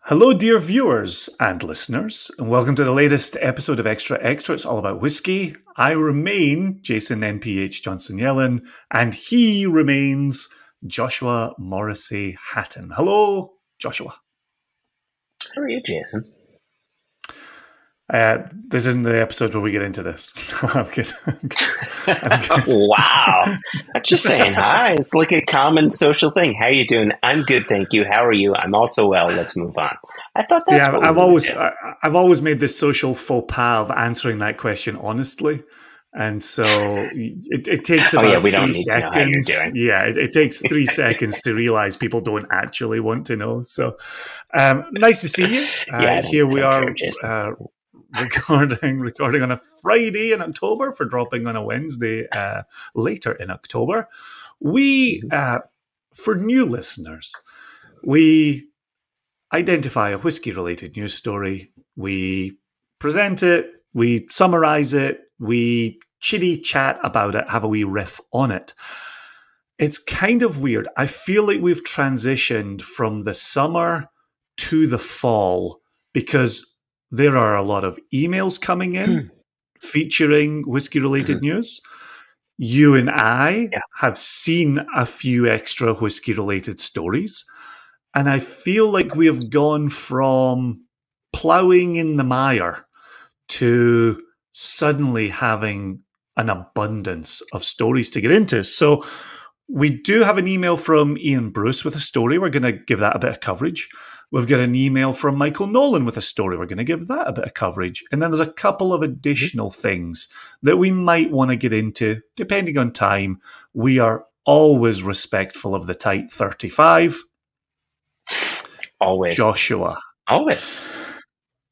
Hello, dear viewers and listeners, and welcome to the latest episode of Extra Extra. It's all about whiskey. I remain Jason NPH Johnson Yellen, and he remains Joshua Morrissey Hatton. Hello, Joshua. How are you, Jason? This isn't the episode where we get into this. No, I'm good. I'm good. Wow. I'm just saying hi. It's like a common social thing. How are you doing? I'm good, thank you. How are you? I'm also well. Let's move on. I thought that's what I've always made this social faux pas of answering that question honestly. And so it takes about we don't 3 need to know how you're seconds. doing. Yeah, it takes 3 seconds to realize people don't actually want to know. So nice to see you. Here we are recording on a Friday in October for dropping on a Wednesday later in October. We, for new listeners, we identify a whiskey-related news story. We present it. We summarize it. We chitty chat about it, have a wee riff on it. It's kind of weird. I feel like we've transitioned from the summer to the fall because there are a lot of emails coming in featuring whiskey-related news. You and I have seen a few extra whiskey-related stories, and I feel like we have gone from ploughing in the mire to suddenly having an abundance of stories to get into. So we do have an email from Ian Bruce with a story. We're going to give that a bit of coverage. We've got an email from Michael Nolan with a story. We're going to give that a bit of coverage. And then there's a couple of additional things that we might want to get into, depending on time. We are always respectful of the tight 35. Always. Joshua. Always.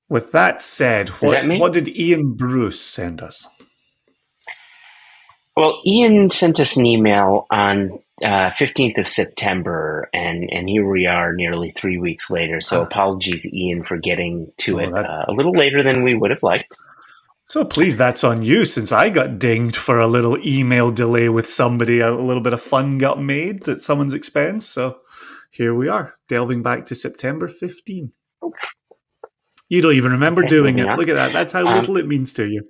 With that said, what did Ian Bruce send us? Well, Ian sent us an email on 15th of September, and here we are nearly 3 weeks later. So apologies, Ian, for getting to it a little later than we would have liked. So please, that's on you, since I got dinged for a little email delay with somebody. A little bit of fun got made at someone's expense. So here we are, delving back to September 15. You don't even remember doing it. Look at that. That's how little it means to you.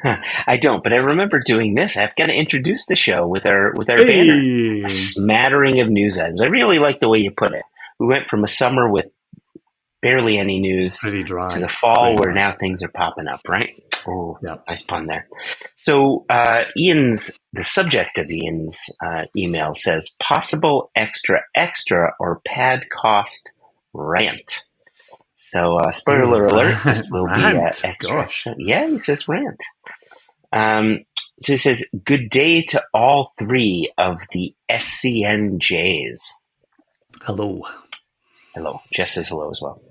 I don't, but I remember doing this. I've got to introduce the show with our banner, a smattering of news items. I really like the way you put it. We went from a summer with barely any news pretty dry, to the fall where now things are popping up, right? Oh, nice pun there. So the subject of Ian's email says, possible extra or padcost rant. So, spoiler alert, this will be extra. Yeah, he says rant. So he says, good day to all three of the SCNJs. Hello. Hello. Jess says hello as well.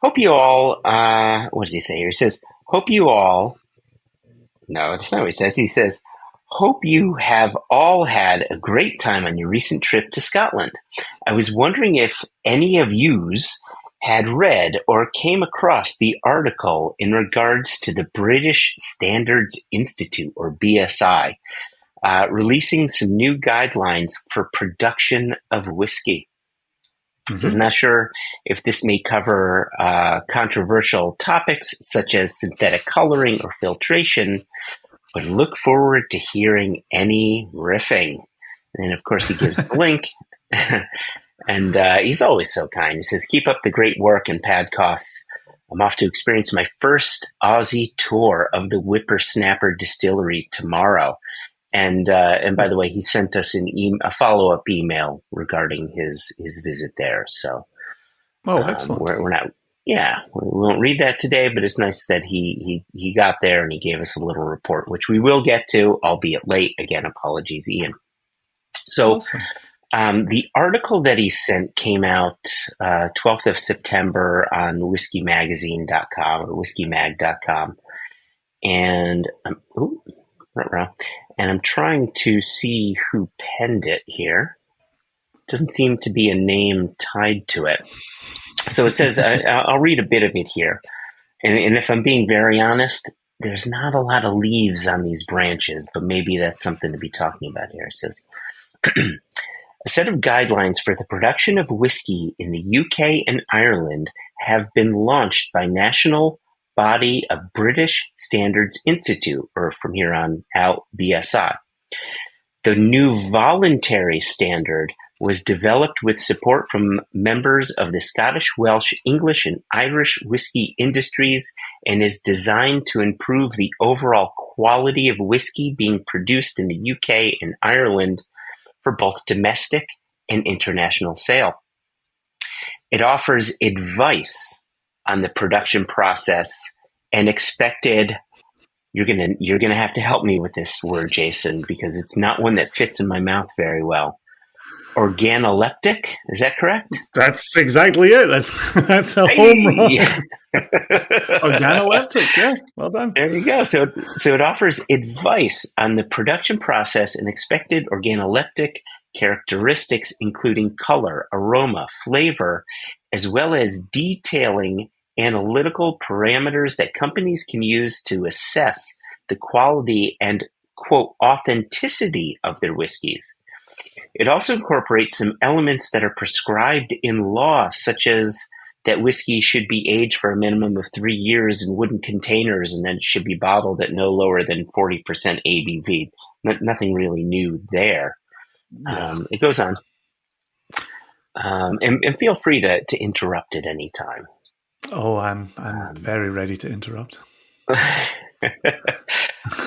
Hope you all, what does he say here? He says, hope you all, no, that's not what he says. He says, hope you have all had a great time on your recent trip to Scotland. I was wondering if any of yous had read or came across the article in regards to the British Standards Institute, or BSI, releasing some new guidelines for production of whiskey. It says, not sure if this may cover controversial topics such as synthetic coloring or filtration, but look forward to hearing any riffing. And of course, he gives the link. And he's always so kind. He says, keep up the great work and padcosts. I'm off to experience my first Aussie tour of the Whippersnapper Distillery tomorrow. And by the way, he sent us a follow-up email regarding his visit there. So, excellent. We're not, we won't read that today, but it's nice that he got there and he gave us a little report, which we will get to, albeit late. Again, apologies, Ian. So, awesome. The article that he sent came out 12th of September on whiskymagazine.com or whiskymag.com. And I'm trying to see who penned it here. Doesn't seem to be a name tied to it. So it says, I'll read a bit of it here. And if I'm being very honest, there's not a lot of leaves on these branches, but maybe that's something to be talking about here. It says, A set of guidelines for the production of whiskey in the UK and Ireland have been launched by National Body of British Standards Institute, or from here on out, BSI. The new voluntary standard was developed with support from members of the Scottish, Welsh, English, and Irish whiskey industries and is designed to improve the overall quality of whiskey being produced in the UK and Ireland for both domestic and international sale. It offers advice on the production process and expected. You're gonna have to help me with this word, Jason, because it's not one that fits in my mouth very well. Organoleptic, is that correct? That's exactly it. That's a home run. Organoleptic, yeah. Well done. There you go. So it offers advice on the production process and expected organoleptic characteristics, including color, aroma, flavor, as well as detailing analytical parameters that companies can use to assess the quality and, quote, authenticity of their whiskeys. It also incorporates some elements that are prescribed in law, such as that whiskey should be aged for a minimum of 3 years in wooden containers and then should be bottled at no lower than 40% ABV. Nothing really new there. Yeah. It goes on. And feel free to interrupt at any time. Oh, I'm very ready to interrupt.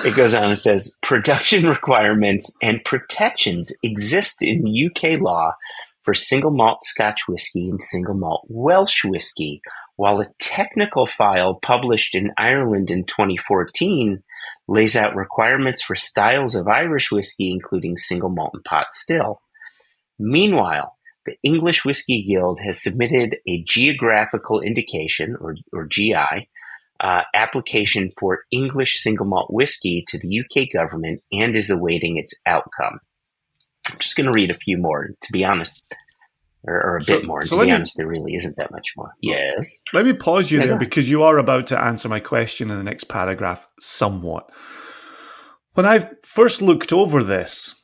It goes on and says, production requirements and protections exist in UK law for single malt Scotch whiskey and single malt Welsh whiskey, while a technical file published in Ireland in 2014 lays out requirements for styles of Irish whiskey, including single malt and pot still. Meanwhile, the English Whiskey Guild has submitted a geographical indication, or GI, application for English single malt whiskey to the UK government and is awaiting its outcome. I'm just going to read a few more, to be honest, or a bit more. And to be honest, there really isn't that much more. Yes. Let me pause you there because you are about to answer my question in the next paragraph somewhat. When I first looked over this,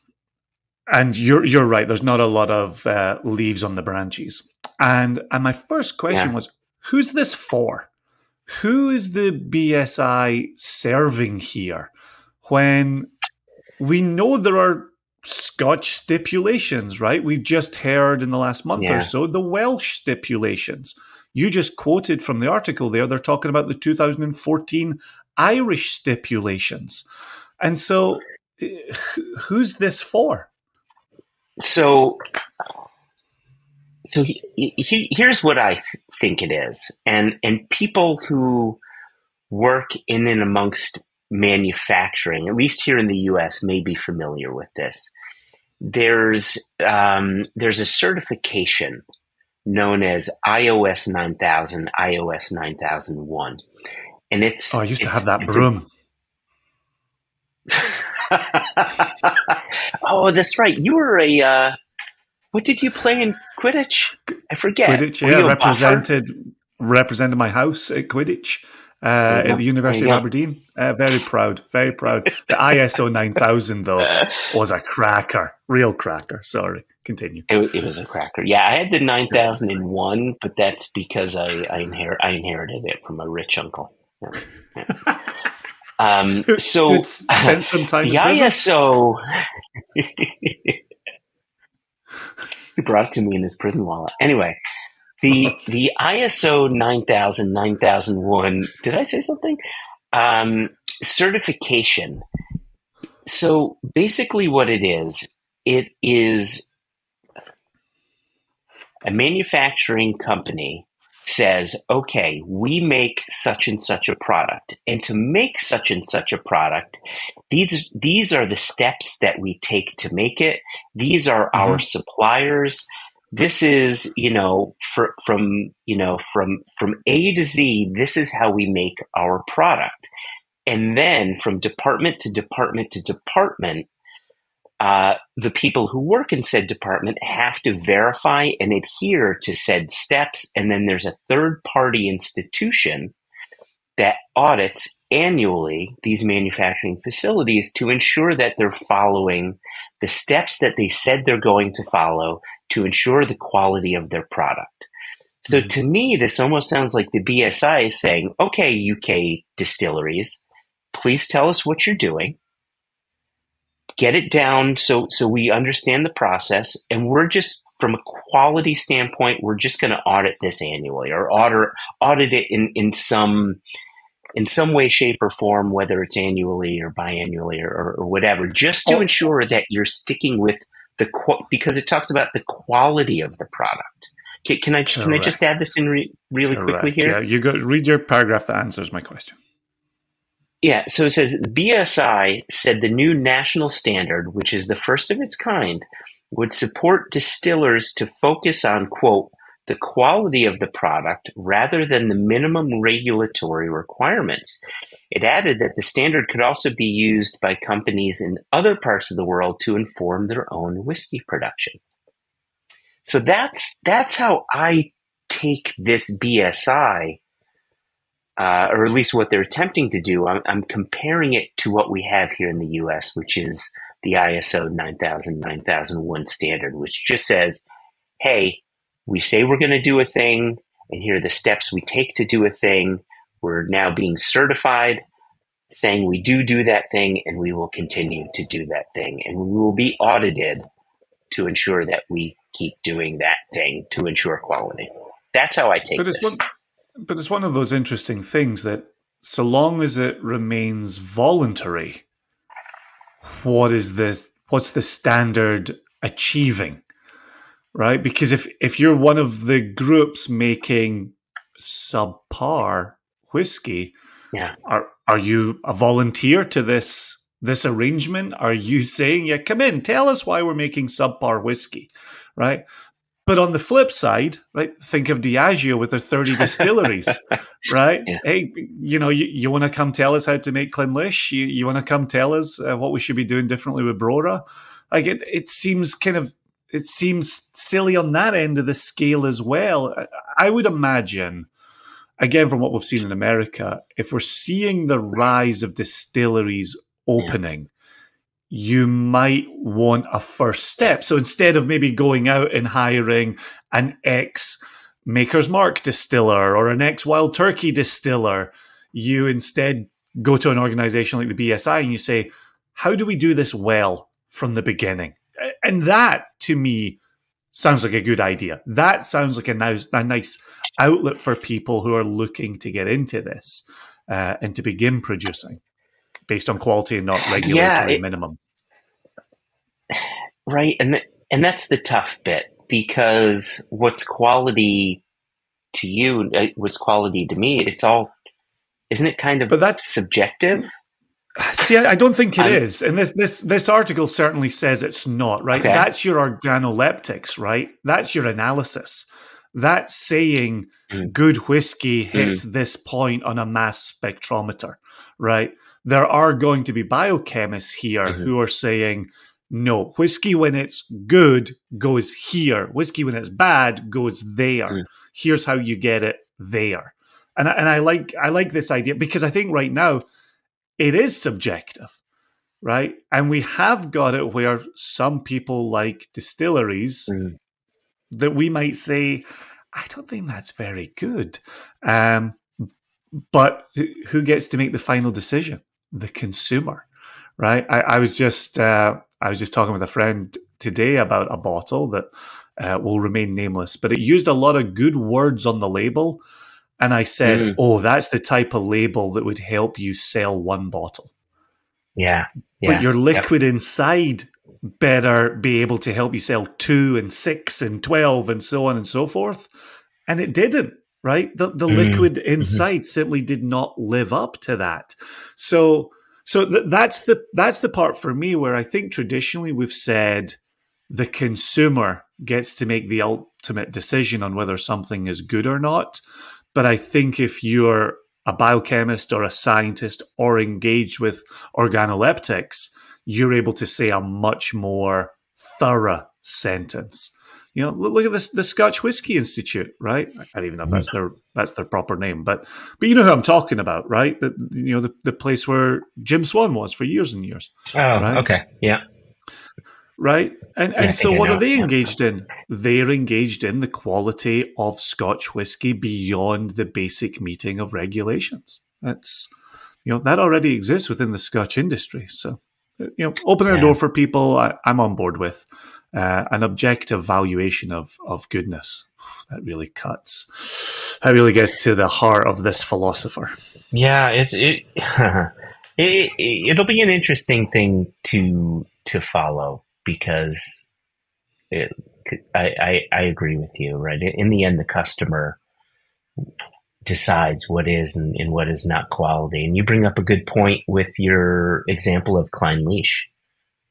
and you're right, there's not a lot of leaves on the branches. And my first question was, who's this for? Who is the BSI serving here? When we know there are Scotch stipulations, right? We've just heard in the last month or so the Welsh stipulations. You just quoted from the article there, they're talking about the 2014 Irish stipulations. And so who's this for? So here's what I think it is. And people who work in and amongst manufacturing, at least here in the US, may be familiar with this. There's a certification known as iOS 9000, iOS 9001. And it's... Oh, I used to have that broom. Oh, that's right. You were what did you play in Quidditch? I forget. Quidditch, represented my house at Quidditch at the University of Aberdeen. Very proud, very proud. The ISO 9000, though, was a cracker. Real cracker. Sorry. Continue. It was a cracker. Yeah, I had the 9001, but that's because I inherited it from a rich uncle. Yeah. So spent some time the ISO. He brought it to me in his prison wallet. Anyway, the ISO 9000, 9001. Did I say something? Certification. So basically, what it is a manufacturing company says, okay, we make such and such a product. And to make such and such a product, these are the steps that we take to make it. These are our suppliers. This is, from A to Z, this is how we make our product. And then from department to department to department, the people who work in said department have to verify and adhere to said steps. And then there's a third-party institution that audits annually these manufacturing facilities to ensure that they're following the steps that they said they're going to follow to ensure the quality of their product. So to me, this almost sounds like the BSI is saying, okay, UK distilleries, please tell us what you're doing. Get it down so we understand the process. And we're just, from a quality standpoint, we're just going to audit this annually, or audit it in some way, shape, or form, whether it's annually or biannually or whatever, just to ensure that you're sticking with because it talks about the quality of the product. Can I just add this in really quickly here? Yeah, you go read your paragraph that answers my question. Yeah, so it says BSI said the new national standard, which is the first of its kind, would support distillers to focus on, quote, the quality of the product rather than the minimum regulatory requirements. It added that the standard could also be used by companies in other parts of the world to inform their own whiskey production. So that's how I take this BSI, or at least what they're attempting to do. I'm comparing it to what we have here in the U.S., which is the ISO 9001 standard, which just says, hey, we say we're going to do a thing, and here are the steps we take to do a thing. We're now being certified, saying we do that thing, and we will continue to do that thing. And we will be audited to ensure that we keep doing that thing to ensure quality. That's how I take this. But it's one of those interesting things that so long as it remains voluntary, what's the standard achieving? Right? Because if you're one of the groups making subpar whiskey, yeah, are you a volunteer to this arrangement? Are you saying, yeah, come in, tell us why we're making subpar whiskey, right? But on the flip side, right, think of Diageo with their 30 distilleries, right? Yeah. Hey, you want to come tell us how to make Clynlish? You want to come tell us what we should be doing differently with Brora? Like it seems it seems silly on that end of the scale as well. I would imagine, again, from what we've seen in America, if we're seeing the rise of distilleries opening, you might want a first step. So instead of maybe going out and hiring an ex-Maker's Mark distiller or an ex-Wild Turkey distiller, you instead go to an organization like the BSI and you say, how do we do this well from the beginning? And that, to me, sounds like a good idea. That sounds like a nice outlet for people who are looking to get into this and to begin producing based on quality and not regulatory minimums. Right, and that's the tough bit, because what's quality to you, what's quality to me, it's all, isn't it kind of subjective? See, I don't think it is. And this article certainly says it's not, right? Okay. That's your organoleptics, right? That's your analysis. That's saying good whiskey hits this point on a mass spectrometer, right? There are going to be biochemists here who are saying, no, whiskey when it's good goes here. Whiskey when it's bad goes there. Here's how you get it there. And I like this idea, because I think right now it is subjective, right? And we have got it where some people like distilleries that we might say, I don't think that's very good. But who gets to make the final decision? The consumer, right? I was just talking with a friend today about a bottle that will remain nameless, but it used a lot of good words on the label. And I said, oh, that's the type of label that would help you sell one bottle. Yeah. But your liquid inside better be able to help you sell 2 and 6 and 12 and so on and so forth. And it didn't, right? The liquid inside simply did not live up to that. So that's the part for me where I think traditionally we've said the consumer gets to make the ultimate decision on whether something is good or not. But I think if you're a biochemist or a scientist or engaged with organoleptics, you're able to say a much more thorough sentence. look at this, the Scotch Whisky Institute, right? I don't even know if that's their proper name, but you know who I'm talking about, right? The place where Jim Swan was for years and years. Oh, right? okay, yeah. Right. And so what are they Yeah. engaged in? They're engaged in the quality of Scotch whisky beyond the basic meeting of regulations. That's, that already exists within the Scotch industry. So, opening a door for people, I'm on board with. An objective valuation of goodness. That really cuts. That really gets to the heart of this philosopher. Yeah, it'll be an interesting thing to follow, because I agree with you, right? In the end, the customer decides what is and what is not quality. And you bring up a good point with your example of Klein Leash.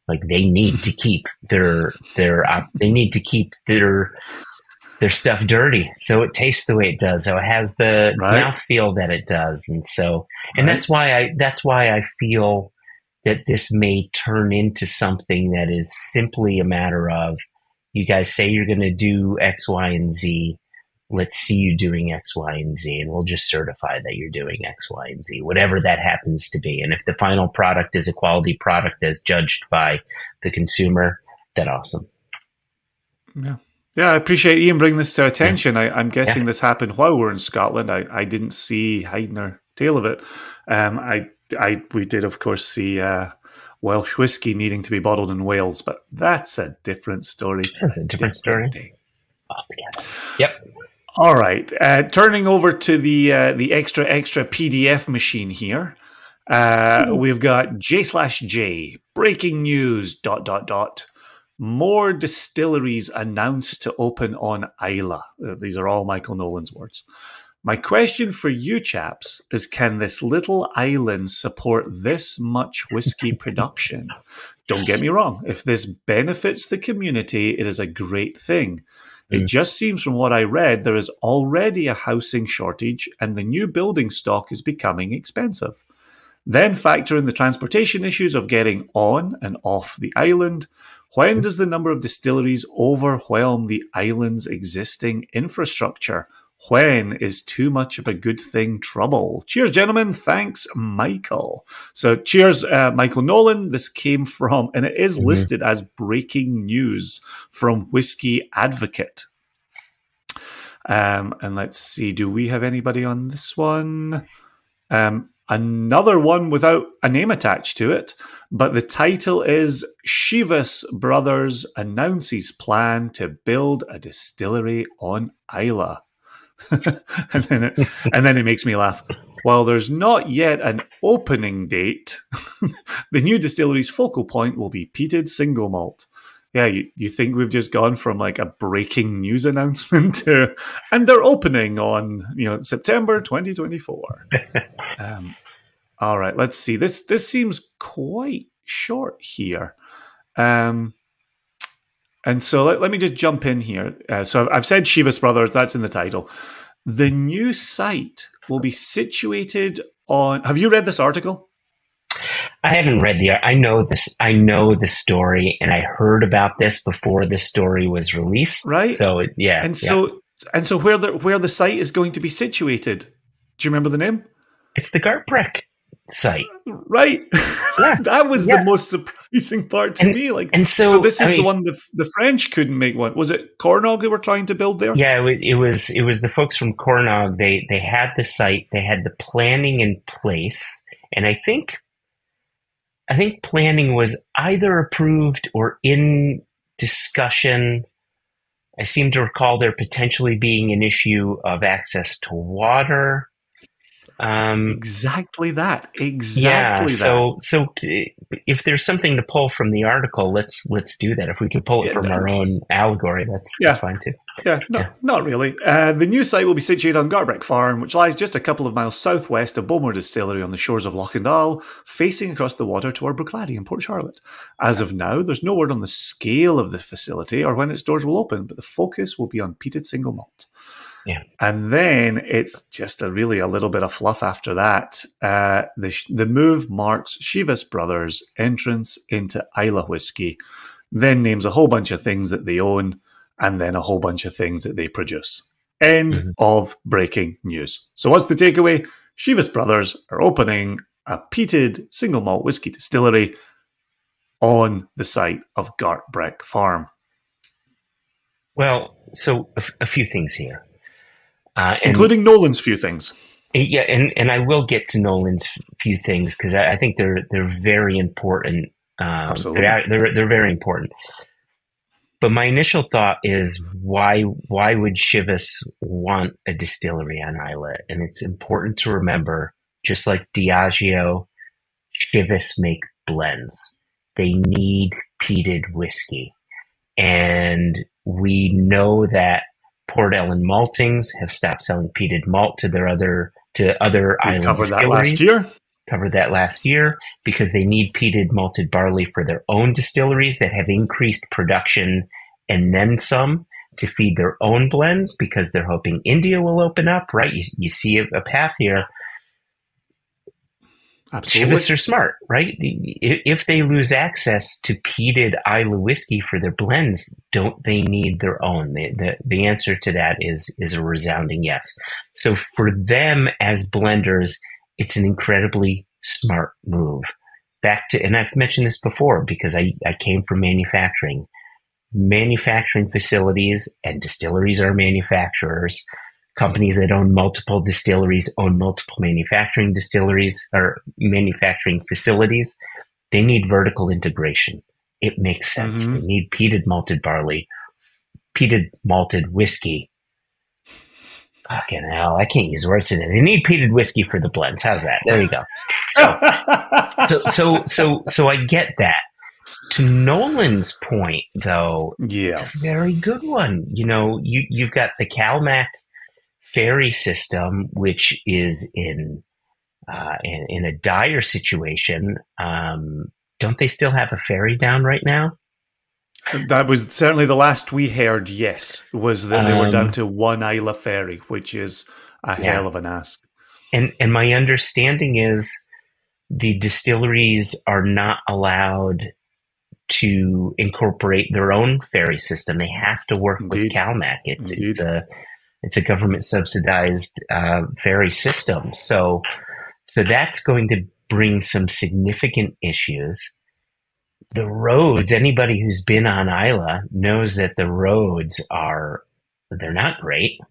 Like, they need to keep their stuff dirty, so it tastes the way it does, so it has the mouthfeel that it does, and so, and that's why I feel that this may turn into something that is simply a matter of, you guys say you're going to do X, Y, and Z. Let's see you doing X, Y, and Z, and we'll just certify that you're doing X, Y, and Z, whatever that happens to be. And if the final product is a quality product as judged by the consumer, then awesome. Yeah, I appreciate Ian bringing this to attention. I'm guessing this happened while we're in Scotland. I didn't see hiding or tail of it. We did, of course, see Welsh whiskey needing to be bottled in Wales, but that's a different story. That's a different story. Altogether. Yep. All right. Turning over to the extra PDF machine here. We've got J/J breaking news ... More distilleries announced to open on Islay. These are all Michael Nolan's words. My question for you chaps is, can this little island support this much whiskey production? Don't get me wrong. If this benefits the community, it is a great thing. It just seems from what I read, there is already a housing shortage and the new building stock is becoming expensive. Then factor in the transportation issues of getting on and off the island. When does the number of distilleries overwhelm the island's existing infrastructure? When is too much of a good thing trouble? Cheers, gentlemen. Thanks, Michael. So cheers, Michael Nolan. This came from, and it is listed as breaking news from Whisky Advocate. And let's see, do we have anybody on this one? Another one without a name attached to it, but the title is Chivas Brothers Announces Plan to Build a Distillery on Islay. and then it makes me laugh. While there's not yet an opening date, the new distillery's focal point will be peated single malt. Yeah, you think we've just gone from like a breaking news announcement to, and they're opening on September 2024. All right, let's see. This seems quite short here. And so let me just jump in here. So I've said Chivas Brothers, that's in the title. The new site will be situated on... Have you read this article? I haven't read I know this. I know the story, and I heard about this before the story was released. Right. So so where the site is going to be situated? Do you remember the name? It's the Gartbreck site. Right. Yeah. That was the most surprising part to me. So this is the one the French couldn't make one. Was it Cornog they were trying to build there? Yeah, it was the folks from Cornog. They had the site, they had the planning in place, and I think planning was either approved or in discussion. I seem to recall there potentially being an issue of access to water. Exactly that. So if there's something to pull from the article, let's do that. If we could pull it from our own allegory, that's fine too. Not really. The new site will be situated on Gartbreck Farm, which lies just a couple of miles southwest of Bowmore Distillery on the shores of Lochendal, facing across the water toward Bruichladdich and Port Charlotte. As of now, there's no word on the scale of the facility or when its doors will open, but the focus will be on peated single malt. Yeah. And then it's just a little bit of fluff after that. The move marks Chivas Brothers' entrance into Islay whiskey, then names a whole bunch of things that they own. and then a whole bunch of things that they produce. End Mhm. of breaking news. So what's the takeaway? Chivas Brothers are opening a peated single malt whiskey distillery on the site of Gartbreck Farm. Well, so a few things here. Including Nolan's few things. Yeah, and I will get to Nolan's few things because I think they're very important. Absolutely. They're very important. But my initial thought is why would Chivas want a distillery on Isla? And it's important to remember, just like Diageo, Chivas make blends. They need peated whiskey. And we know that Port Ellen Maltings have stopped selling peated malt to other island distilleries. Covered that last year because they need peated malted barley for their own distilleries that have increased production and then some to feed their own blends because they're hoping India will open up, right? You see a path here. Absolutely. Chivas are smart, right? If they lose access to peated Isla whiskey for their blends, don't they need their own? The answer to that is a resounding yes. So for them as blenders, it's an incredibly smart move. And I've mentioned this before because I came from manufacturing. Manufacturing facilities and distilleries are manufacturers. Companies that own multiple distilleries own multiple manufacturing distilleries or manufacturing facilities. They need vertical integration. It makes sense. Mm-hmm. They need peated malted barley, peated malted whiskey. Fucking hell, I can't use words today. They need peated whiskey for the blends. How's that? There you go. So I get that. To Nolan's point, though, yes. It's a very good one. You've got the CalMac ferry system, which is in a dire situation. Don't they still have a ferry down right now? That was certainly the last we heard, yes, was that they were down to one Isla ferry, which is a hell of an ask. And my understanding is the distilleries are not allowed to incorporate their own ferry system. They have to work with CalMac. It's a government subsidized ferry system. So that's going to bring some significant issues. The roads, anybody who's been on Isla knows that the roads they're not great,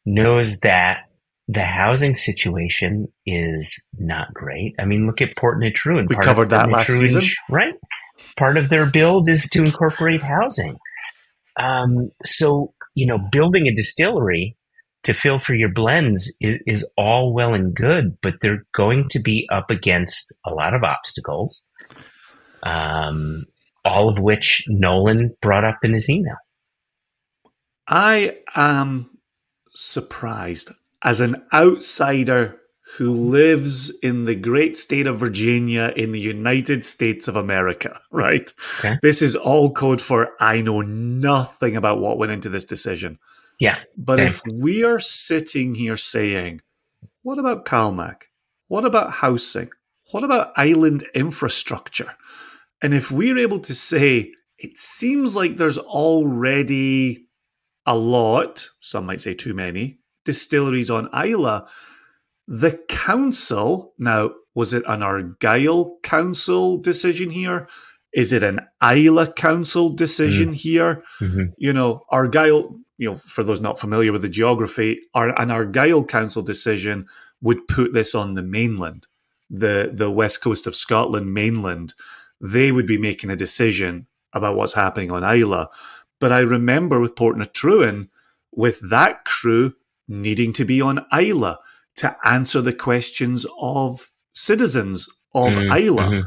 knows that the housing situation is not great. I mean, look at Port Natruan. We covered that last season. Right. Part of their build is to incorporate housing. So, building a distillery to fill for your blends is all well and good, but they're going to be up against a lot of obstacles, all of which Nolan brought up in his email. I am surprised as an outsider who lives in the great state of Virginia in the United States of America, right? Okay. This is all code for I know nothing about what went into this decision. Yeah. But if we are sitting here saying, what about CalMac? What about housing? What about island infrastructure? And if we're able to say, it seems like there's already a lot, some might say too many, distilleries on Isla, the council, now, was it an Argyll council decision here? Is it an Isla council decision here? Mm-hmm. Argyll, for those not familiar with the geography, an Argyll council decision would put this on the mainland, the west coast of Scotland mainland. They would be making a decision about what's happening on Isla. But I remember with Port Natruan, with that crew needing to be on Isla to answer the questions of citizens of Isla.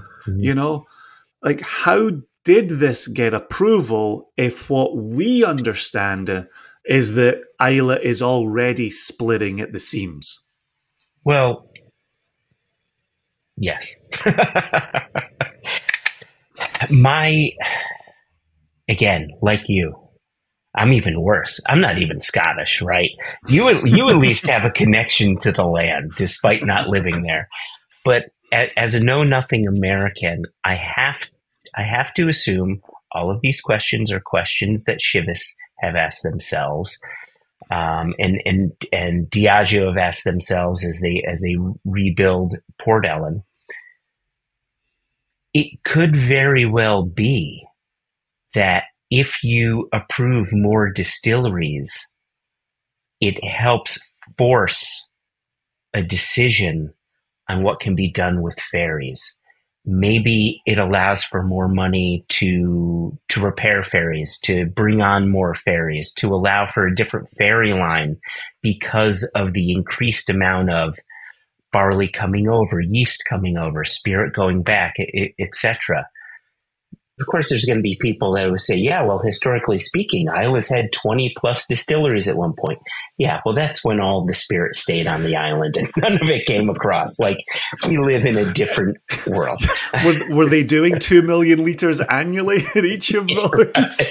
Like, how did this get approval if what we understand is that Isla is already splitting at the seams? Well, yes. Again, like you, I'm even worse. I'm not even Scottish, right? You at least have a connection to the land, despite not living there. But as a know-nothing American, I have to assume all of these questions are questions that Chivas have asked themselves, and Diageo have asked themselves as they rebuild Port Ellen. It could very well be that if you approve more distilleries, it helps force a decision on what can be done with ferries. Maybe it allows for more money to repair ferries, to bring on more ferries, to allow for a different ferry line because of the increased amount of barley coming over, yeast coming over, spirit going back, etc. Of course, there's going to be people that would say, yeah, well, historically speaking, Isla's had 20 plus distilleries at one point. Yeah, well, that's when all the spirit stayed on the island and none of it came across. Like, we live in a different world. Were they doing 2 million liters annually at each of those?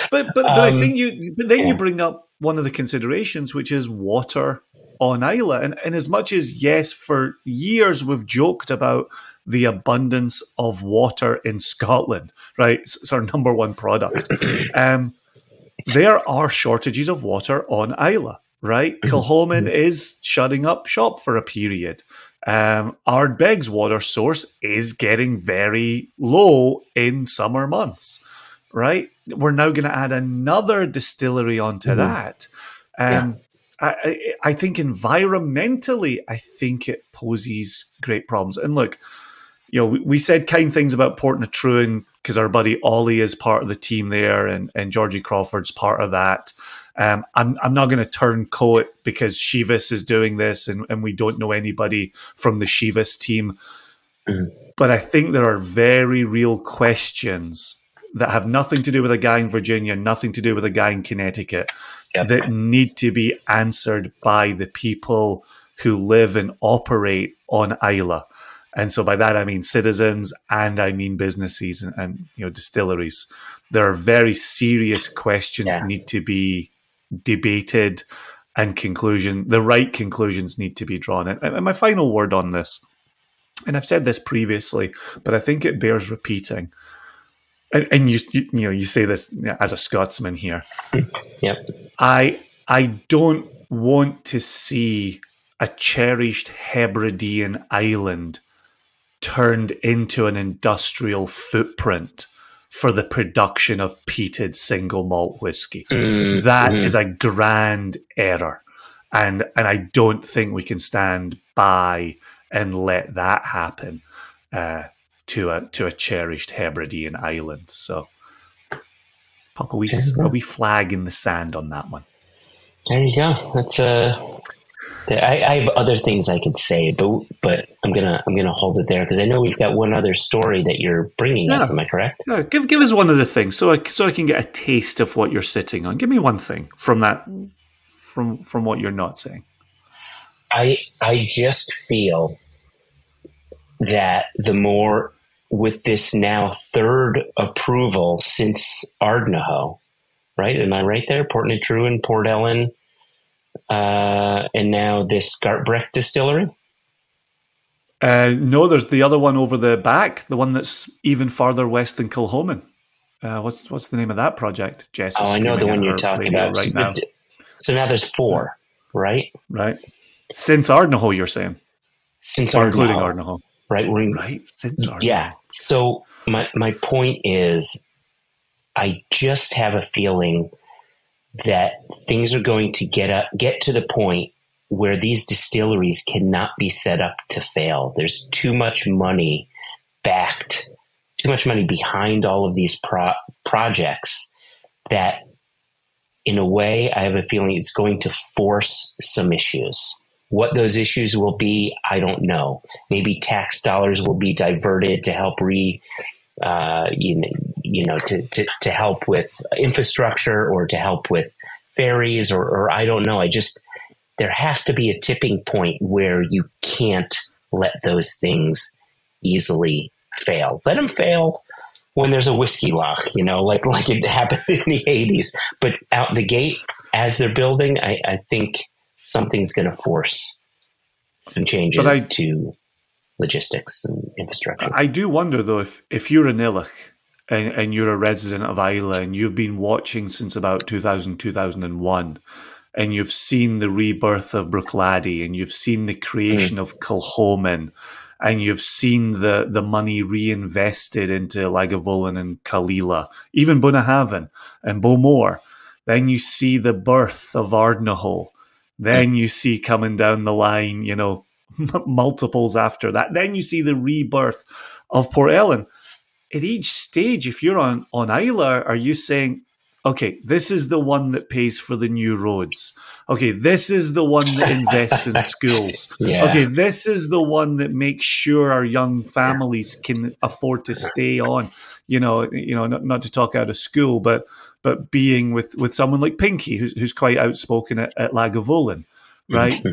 but I think you bring up one of the considerations, which is water on Isla. And as much as, yes, for years we've joked about the abundance of water in Scotland, right? It's our number one product. There are shortages of water on Isla, right? Kilchoman is shutting up shop for a period. Ardbegg's water source is getting very low in summer months, right? We're now going to add another distillery onto that. I think environmentally, I think it poses great problems. And look, we said kind things about Port na Trúin because our buddy Ollie is part of the team there, and Georgie Crawford's part of that. I'm not going to turn coat because Chivas is doing this, and we don't know anybody from the Chivas team. But I think there are very real questions that have nothing to do with a guy in Virginia, nothing to do with a guy in Connecticut, that need to be answered by the people who live and operate on Isla. And so by that, I mean citizens and I mean businesses and distilleries. There are very serious questions that need to be debated, and the right conclusions need to be drawn. And my final word on this, and I've said this previously, but I think it bears repeating. And you say this as a Scotsman here. Yep. I don't want to see a cherished Hebridean island turned into an industrial footprint for the production of peated single malt whiskey. That is a grand error. And I don't think we can stand by and let that happen to a cherished Hebridean island. So pop a wee flag in the sand on that one. There you go. That's I have other things I could say, but I'm gonna hold it there because I know we've got one other story that you're bringing us. Am I correct? Yeah, give us one of the things so I can get a taste of what you're sitting on. Give me one thing from that from what you're not saying. I just feel that the more with this now third approval since Ardnahoe, right? Am I right there? Port na Trúin, Port Ellen. And now this Gartbrecht distillery? No, there's the other one over the back, the one that's even farther west than Kilchoman. What's the name of that project, Jess? Oh, I know the one you're talking about right now. So now there's 4, right? Right. Since Ardnahoe, you're saying? Since Ardnahoe. Including Ardnahoe. Right. Right, since Ardnahoe. Yeah. So my point is, I just have a feeling that things are going to get to the point where these distilleries cannot be set up to fail. There's too much money behind all of these projects that, in a way, I have a feeling it's going to force some issues. What those issues will be, I don't know. Maybe tax dollars will be diverted to help to help with infrastructure or to help with ferries or I don't know. There has to be a tipping point where you can't let those things easily fail. Let them fail when there's a whiskey lock, like it happened in the 80s. But out the gate, as they're building, I think something's going to force some changes to logistics and infrastructure. I do wonder, though, if you're in Illich and you're a resident of Islay and you've been watching since about 2000, 2001, and you've seen the rebirth of Bruichladdich, and you've seen the creation of Kilchoman, and you've seen the money reinvested into Lagavulin and Kalila, even Bunnahabhain and Bowmore. Then you see the birth of Ardnahoe. Then you see coming down the line, multiples after that. Then you see the rebirth of Port Ellen. At each stage, if you're on Islay, are you saying, okay, this is the one that pays for the new roads. Okay, this is the one that invests in schools. Yeah. Okay, this is the one that makes sure our young families can afford to stay on. Not to talk out of school, but being with someone like Pinky, who's quite outspoken at Lagavulin, right?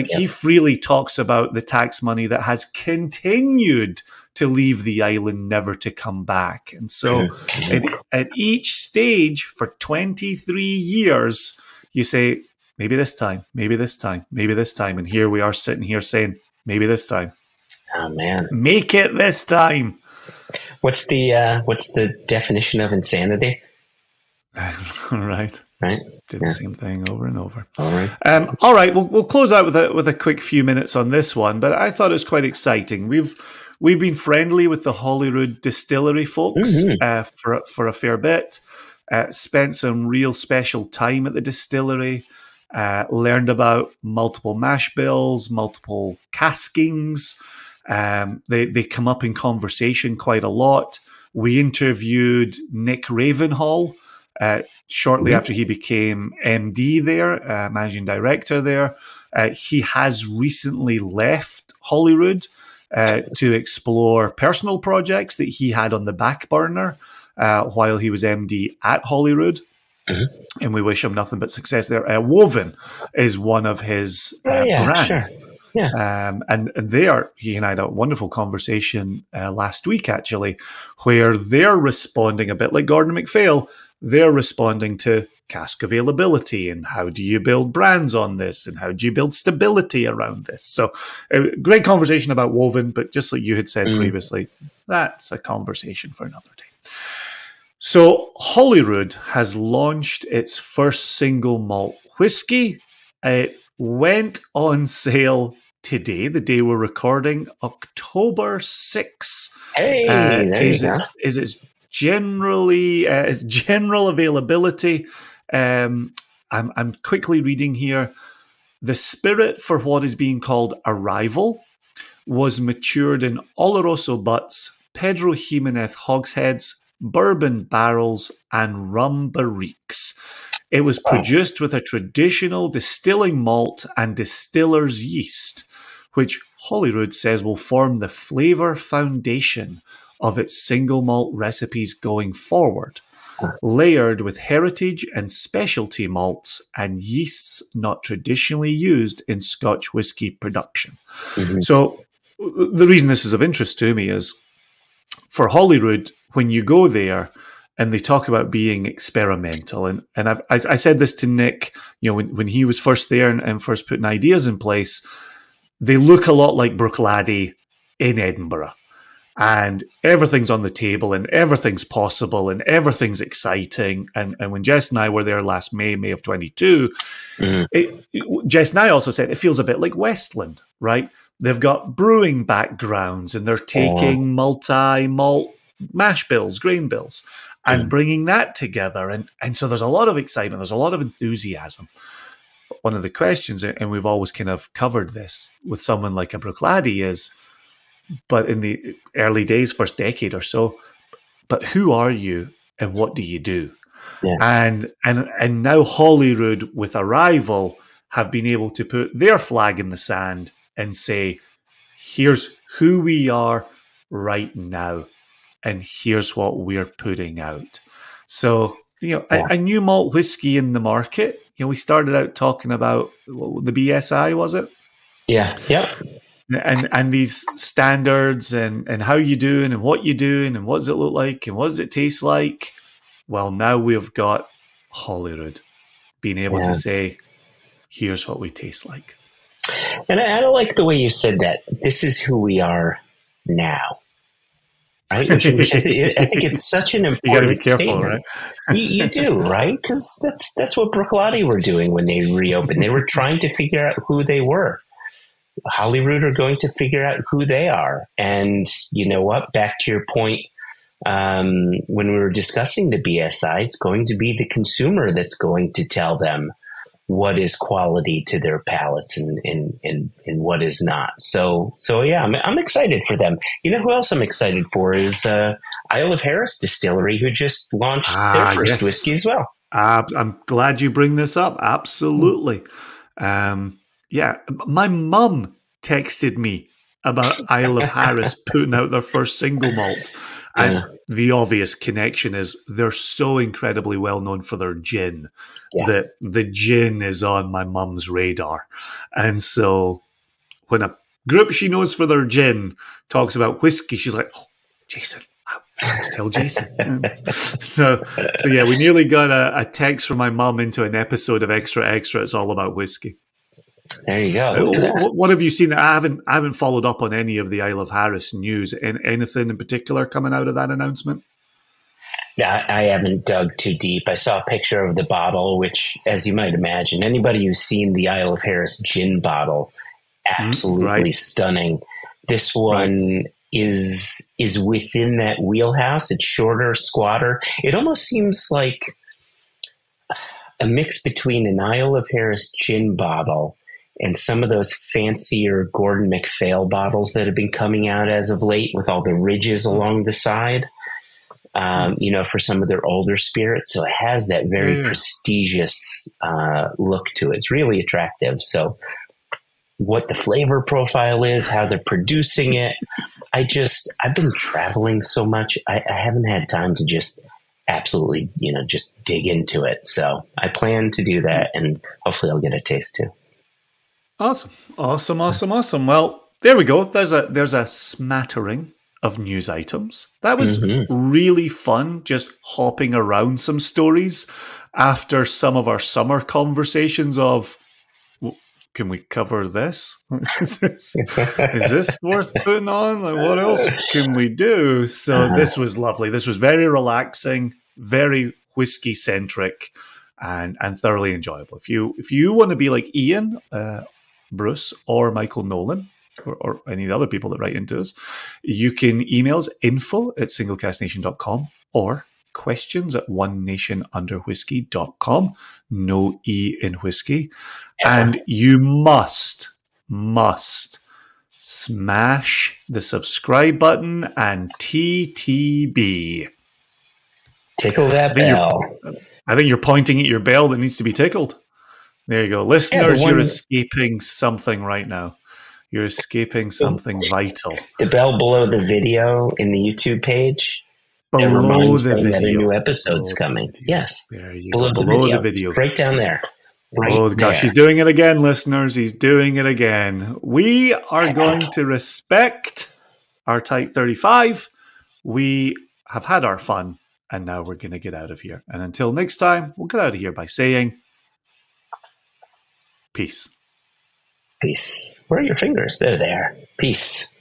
He freely talks about the tax money that has continued to leave the island, never to come back. And so at each stage for 23 years, you say, maybe this time, maybe this time, maybe this time. And here we are sitting here saying, maybe this time. Oh, man. Make it this time. What's the definition of insanity? Right. Did the same thing over and over. All right. All right. We'll close out with a quick few minutes on this one, but I thought it was quite exciting. We've been friendly with the Holyrood distillery folks for a fair bit. Spent some real special time at the distillery. Learned about multiple mash bills, multiple caskings. They come up in conversation quite a lot. We interviewed Nick Ravenhall shortly after he became MD there, managing director there. He has recently left Holyrood to explore personal projects that he had on the back burner while he was MD at Holyrood. And we wish him nothing but success there. Woven is one of his brands. Sure. Yeah. And he and I had a wonderful conversation last week, actually, where they're responding a bit like Gordon MacPhail. They're responding to cask availability and how do you build brands on this and how do you build stability around this. So great conversation about Woven, but just like you had said previously, that's a conversation for another day. So Holyrood has launched its first single malt whiskey. It went on sale today, the day we're recording, October 6th. Hey, there you go. Is its general availability. I'm quickly reading here. The spirit for what is being called Arrival was matured in Oloroso butts, Pedro Jimenez hogsheads, bourbon barrels, and rum barriques. It was produced with a traditional distilling malt and distiller's yeast, which Holyrood says will form the flavour foundation of its single malt recipes going forward, layered with heritage and specialty malts and yeasts not traditionally used in Scotch whisky production. So the reason this is of interest to me is for Holyrood, when you go there and they talk about being experimental, and I said this to Nick, when he was first there and first putting ideas in place, they look a lot like Bruichladdich in Edinburgh. And everything's on the table and everything's possible and everything's exciting. And when Jess and I were there last May of 22, Jess and I also said it feels a bit like Westland, right? They've got brewing backgrounds and they're taking multi-malt mash bills, grain bills, and bringing that together. And so there's a lot of excitement. There's a lot of enthusiasm. One of the questions, and we've always kind of covered this with someone like a Bruichladdich is, but in the early days, first decade or so, but who are you and what do you do? Yeah. And now Holyrood with Arrival have been able to put their flag in the sand and say, here's who we are right now, and here's what we're putting out. So, a new malt whiskey in the market. We started out talking about the BSI, was it? Yeah. Yep. And these standards and how you doing and what you doing and what does it look like and what does it taste like? Well, now we've got Holyrood being able to say, here's what we taste like. And I like the way you said that. This is who we are now. right? I think it's such an You got to be important careful, statement. right? You do, right? Because that's what Brooklady were doing when they reopened. They were trying to figure out who they were. Holyrood are going to figure out who they are. And you know what? Back to your point, when we were discussing the BSI, it's going to be the consumer that's going to tell them what is quality to their palates and what is not. So yeah, I'm excited for them. You know who else I'm excited for is Isle of Harris Distillery, who just launched their first whiskey as well. I'm glad you bring this up. Absolutely. Yeah, my mum texted me about Isle of Harris putting out their first single malt. And the obvious connection is they're so incredibly well known for their gin that the gin is on my mum's radar. And so when a group she knows for their gin talks about whiskey, she's like, oh, Jason, I have to tell Jason. so yeah, we nearly got a text from my mum into an episode of Extra Extra. It's all about whiskey. There you go. What have you seen? I haven't followed up on any of the Isle of Harris news. Anything in particular coming out of that announcement? Yeah, I haven't dug too deep. I saw a picture of the bottle, which, as you might imagine, anybody who's seen the Isle of Harris gin bottle, absolutely stunning. This one is within that wheelhouse. It's shorter, squatter. It almost seems like a mix between an Isle of Harris gin bottle and some of those fancier Gordon MacPhail bottles that have been coming out as of late with all the ridges along the side, for some of their older spirits. So it has that very prestigious look to it. It's really attractive. So what the flavor profile is, how they're producing it, I've been traveling so much. I haven't had time to just absolutely, just dig into it. So I plan to do that, and hopefully I'll get a taste too. Awesome. Well, there we go. There's a smattering of news items. That was really fun, just hopping around some stories after some of our summer conversations of, can we cover this? Is this worth putting on? Like, what else can we do? So this was lovely. This was very relaxing, very whiskey centric, and thoroughly enjoyable. If you want to be like Ian, Bruce, or Michael Nolan, or any of the other people that write into us, you can email us info@singlecastnation.com or questions@onenationunderwhiskey.com. No E in whiskey. And you must smash the subscribe button and TTB. Tickle that bell. I think you're pointing at your bell that needs to be tickled. There you go. Listeners, you're escaping something right now. You're escaping something vital. The bell below the video in the YouTube page. Below the video. That a new episode's coming. Yes. There you go. Below the video. Right down there. Oh gosh, he's doing it again, listeners. He's doing it again. We are going to respect our Type 35. We have had our fun, and now we're going to get out of here. And until next time, we'll get out of here by saying peace. Peace. Where are your fingers? They're there. Peace.